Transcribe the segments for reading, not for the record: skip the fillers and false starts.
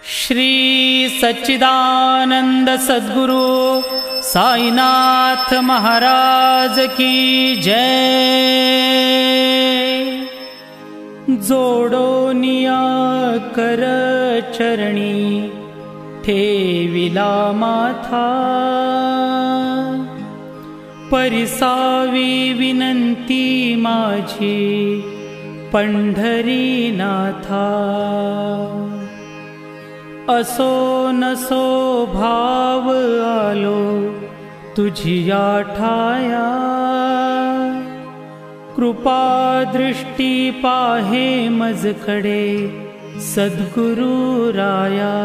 श्री सच्चिदानंद सद्गुरु साईनाथ महाराज की जय। जोडोनिया कर चरणी ठेविला माथा, परिसावी विनंती माझी पंढरीनाथा। असो नसो भाव आलो तुझिया ठाया, कृपा दृष्टी पाहे मजकडे सद्गुरु राया।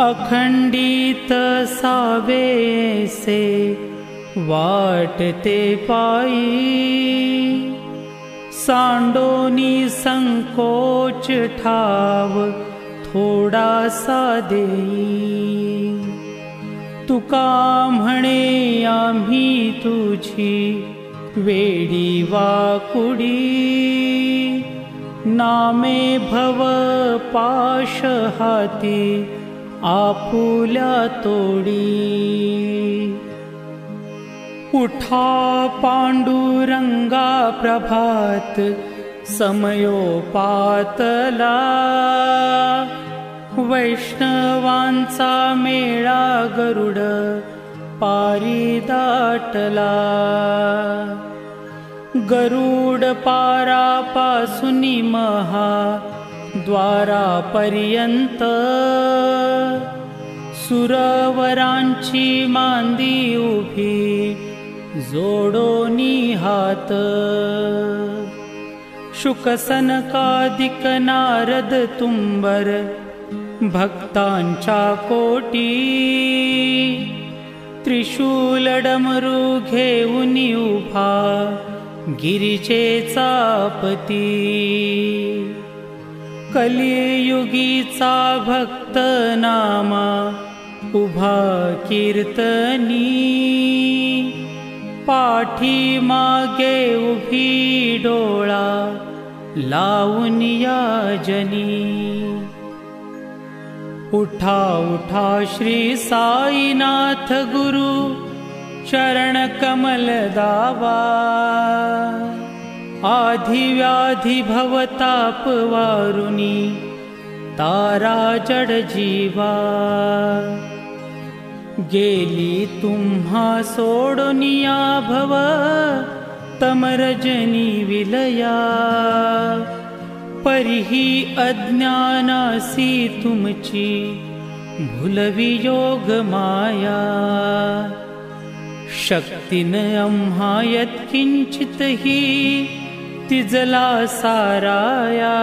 अखंडित सावे से वाटते पायी, सांडोनी संकोच ठाव थोडासा देई। तुका म्हणे आम्ही तुझी वेडी वाकुडी, नामे भव पाश हाती आपुल्या तोडी। उठा पांडुरंगा प्रभात समयोपातला, वैष्णवांचा मेळा गरुड पारी दाटला। गरुड पारापासूनी महा द्वारापर्यंत, सुरवरांची मांदी उभी जोडोनी हात। शुकसनकादिक नारद तुंबर भक्तांच्या कोटी, त्रिशूल डमरू घेऊन उभा गिरिजेचा पती। कलियुगीचा भक्त नामा उभा कीर्तनी, पाठी मागे उभी डोळा लावून या जनी। उठा उठा श्री साईनाथ गुरु चरण कमल दावा, आधी व्याधी भवताप वारुनी तारा जड जीवा। गेली तुम्हा सोडोनिया भव तमरजनी विलया, परिही अज्ञानासी तुमची भुलवी योग माया। शक्तीन आम्हा यत्किंचितही तिजला साराया,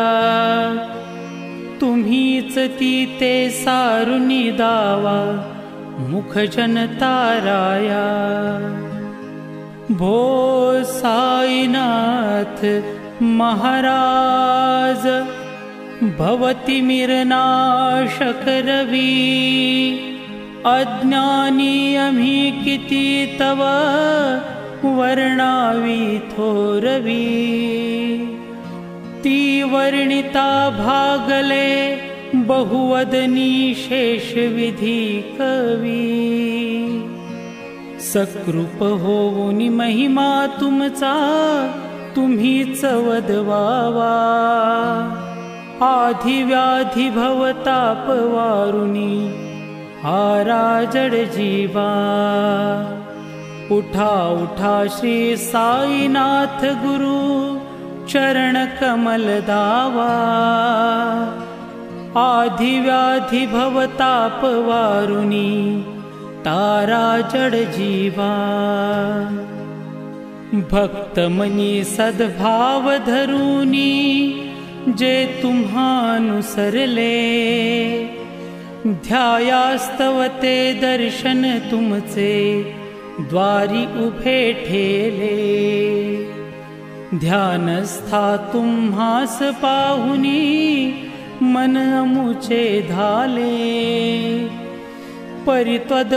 तुम्हीच ती ते सारुनी दावा मुख जनताराया। भो साईनाथ महाराज भवती मिरनाशक रवी, अज्ञानी आम्ही किती तव वर्णावी थोरवी। ती वर्णिता भागले बहुवदनी शेष विधी कवी। सकृप होऊन महिमा तुमचा तुम्हीच वदवावा, आधी व्याधी भवताप वारुनी हारा जड जीवा। उठा उठा श्री साईनाथ गुरु चरण कमल दावा, आधी व्याधी भवताप वारुनी तारा जड जीवा। भक्त मनी सद्भाव धरुनी जे तुम्हानुसरले, ध्यायास्तव ते दर्शन तुमचे द्वारी उभे ठेले। ध्यानस्था तुम्हास पाहुनी मन अमुचे धाले, परित्वद